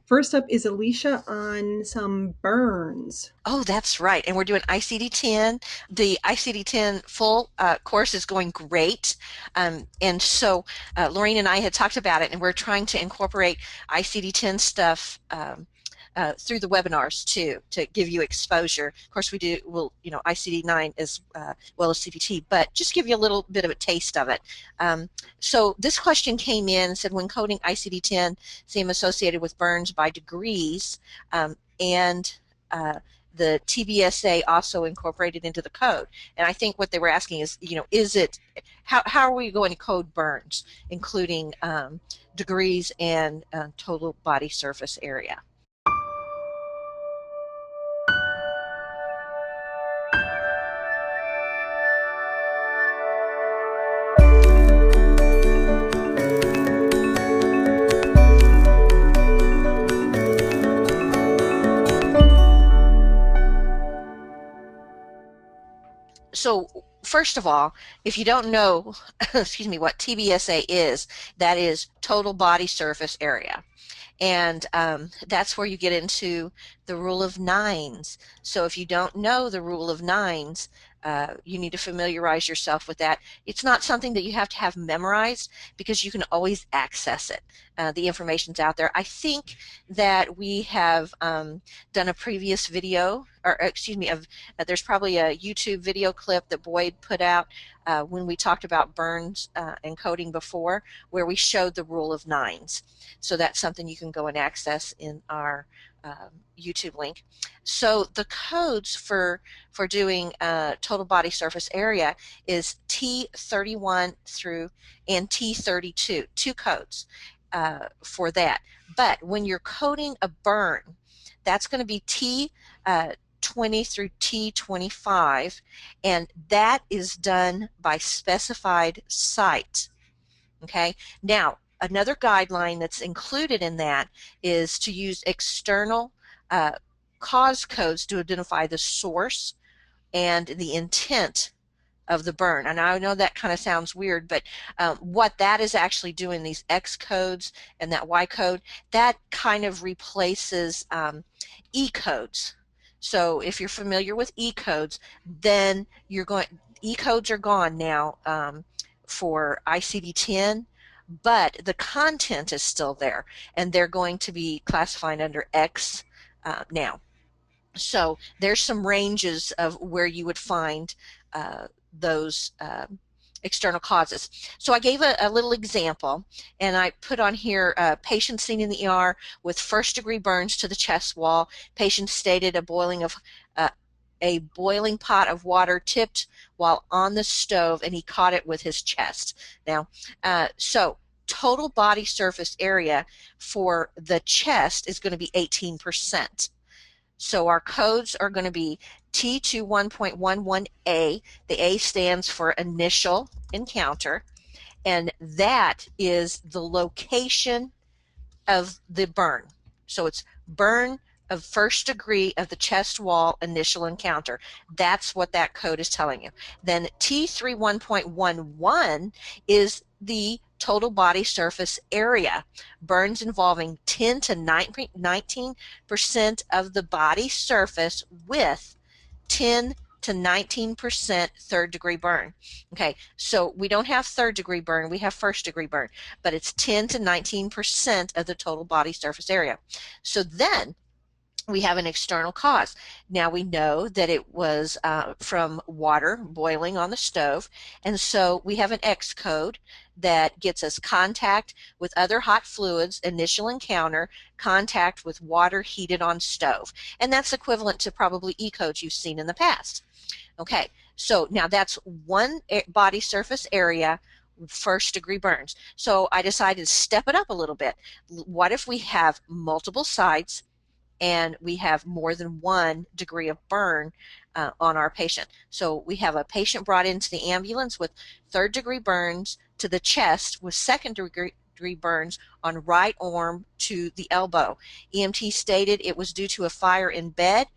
First up is Alicia on some burns. Oh, that's right. And we're doing ICD-10. The ICD-10 full course is going great. And so Laureen and I had talked about it, and we're trying to incorporate ICD-10 stuff through the webinars too, to give you exposure. Of course, ICD-9 as well as CPT, but just give you a little bit of a taste of it. So this question came in and said, when coding ICD-10-CM associated with burns by degrees, and the TBSA also incorporated into the code. And I think what they were asking is, how are we going to code burns, including degrees and total body surface area? So first of all, if you don't know, excuse me, what TBSA is, that is total body surface area. And that's where you get into the rule of nines. So if you don't know the rule of nines, you need to familiarize yourself with that. It's not something that you have to have memorized because you can always access it. The information's out there. I think that we have done a previous video, or excuse me, there's probably a YouTube video clip that Boyd put out when we talked about burns and coding before, where we showed the rule of nines. So that's something you can go and access in our YouTube link. So the codes for doing total body surface area is T31 through and T32, two codes for that. But when you're coding a burn, that's going to be T20 through T25, and that is done by specified site. Okay, now another guideline that's included in that is to use external uh, cause codes to identify the source and the intent of the burn. And I know that kind of sounds weird, but what that is actually doing, these X codes and that Y code, that kind of replaces E codes. So if you're familiar with E codes, then E codes are gone now for ICD-10, but the content is still there, and they're going to be classified under X now. So there's some ranges of where you would find those external causes. So I gave a little example, and I put on here patient seen in the ER with first-degree burns to the chest wall. Patient stated uh, a boiling pot of water tipped while on the stove, and he caught it with his chest. Now, so total body surface area for the chest is going to be 18%. So our codes are going to be T21.11A. The A stands for initial encounter, and that is the location of the burn. So it's burn of first degree of the chest wall initial encounter. That's what that code is telling you. Then T31.11 is the total body surface area. Burns involving 10 to 19% of the body surface with 10 to 19% third degree burn. Okay, so we don't have third degree burn, we have first degree burn, but it's 10 to 19% of the total body surface area. So then we have an external cause. Now we know that it was from water boiling on the stove, and so we have an X code that gets us contact with other hot fluids, initial encounter, contact with water heated on stove. And that's equivalent to probably E codes you've seen in the past. Okay, so now that's one body surface area, first degree burns. So I decided to step it up a little bit. What if we have multiple sites and we have more than 1 degree of burn on our patient? So we have a patient brought into the ambulance with third degree burns to the chest with second degree burns on right arm to the elbow. EMT stated it was due to a fire in bed.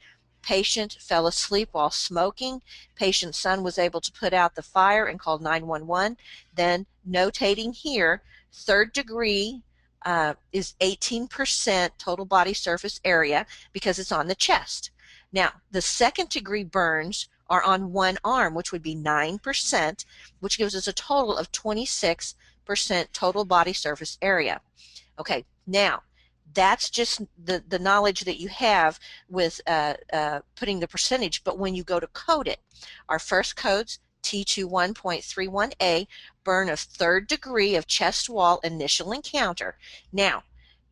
Patient fell asleep while smoking. Patient's son was able to put out the fire and called 911. Then notating here, third degree is 18% total body surface area because it's on the chest. Now, the second degree burns are on one arm, which would be 9%, which gives us a total of 26% total body surface area. Okay, now that's just the knowledge that you have with putting the percentage, but when you go to code it, our first code's T21.31A, burn of third degree of chest wall initial encounter. Now,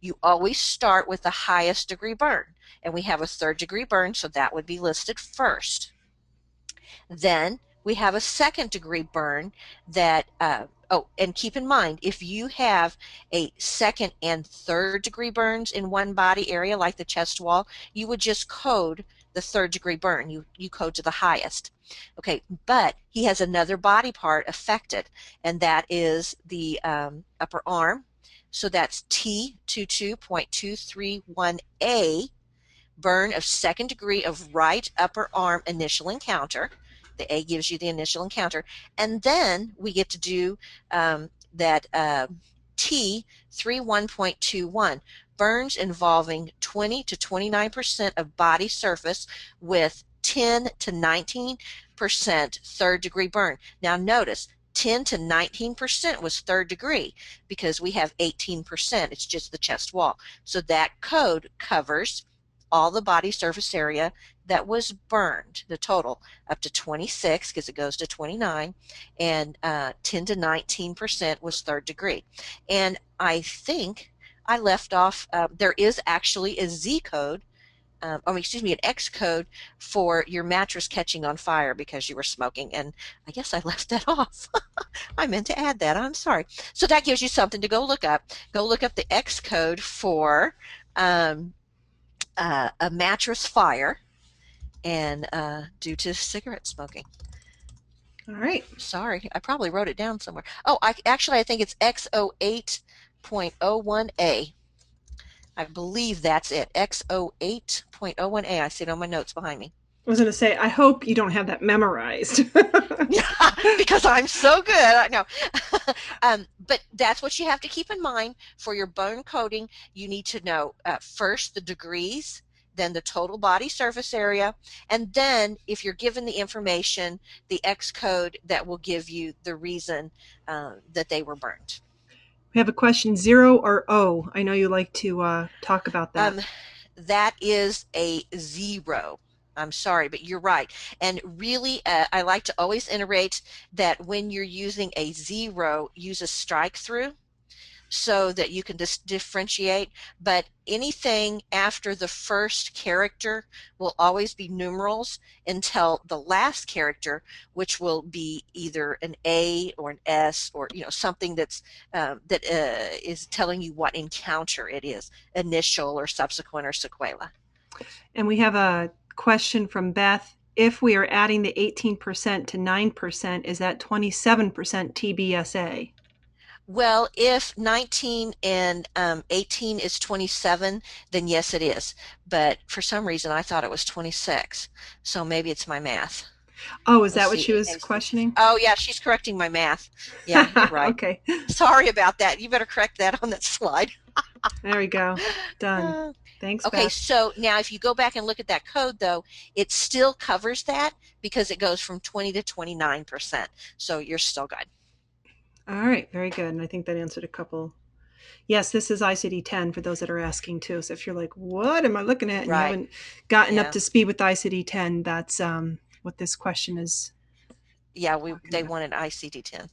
you always start with the highest degree burn, and we have a third degree burn, so that would be listed first. Then we have a second degree burn that, and keep in mind, if you have a second and third degree burns in one body area, like the chest wall, you would just code the third degree burn. You code to the highest. Okay, but he has another body part affected, and that is the upper arm. So that's T22.231A, burn of second degree of right upper arm initial encounter. The A gives you the initial encounter. And then we get to do that T31.21, burns involving 20 to 29% of body surface with 10 to 19% third degree burn. Now notice, 10 to 19% was third degree because we have 18%. It's just the chest wall. So that code covers all the body surface area that was burned, the total, up to 26 because it goes to 29, and 10 to 19% was third degree. And I think I left off, there is actually a Z code, an X code for your mattress catching on fire because you were smoking, and I guess I left that off. I meant to add that. I'm sorry. So that gives you something to go look up. Go look up the X code for a mattress fire and due to cigarette smoking. All right. Sorry, I probably wrote it down somewhere. Oh, I think it's X08.01A. I believe that's it. X08.01A. I see it on my notes behind me. I was going to say, I hope you don't have that memorized. Because I'm so good. I know. But that's what you have to keep in mind for your bone coding. You need to know first the degrees, then the total body surface area, and then if you're given the information, the X code that will give you the reason that they were burned. We have a question, 0 or O. I know you like to talk about that. That is a 0. I'm sorry, but you're right. And really, I like to always iterate that when you're using a 0, use a strike through so that you can differentiate. But anything after the first character will always be numerals until the last character, which will be either an A or an S, or something that's is telling you what encounter it is, initial or subsequent or sequela. And we have a question from Beth. If we are adding the 18% to 9%, is that 27% TBSA? Well, if 19 and 18 is 27, then yes, it is. But for some reason, I thought it was 26. So maybe it's my math. Oh, is Let's that what see. she was questioning? Oh, yeah, she's correcting my math. Yeah, you're right. Okay. Sorry about that. You better correct that on that slide. There we go. Done. Thanks, Okay, Beth. so now if you go back and look at that code, though, it still covers that because it goes from 20 to 29%. So you're still good. All right, very good. And I think that answered a couple. Yes, this is ICD-10 for those that are asking too. So if you're like, what am I looking at? And you haven't gotten up to speed with ICD-10, that's what this question is. Yeah, they wanted ICD-10.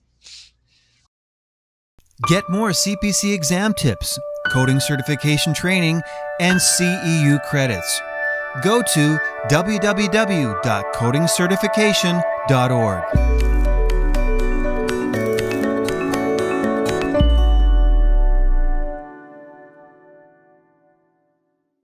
Get more CPC exam tips, coding certification training, and CEU credits. Go to www.codingcertification.org.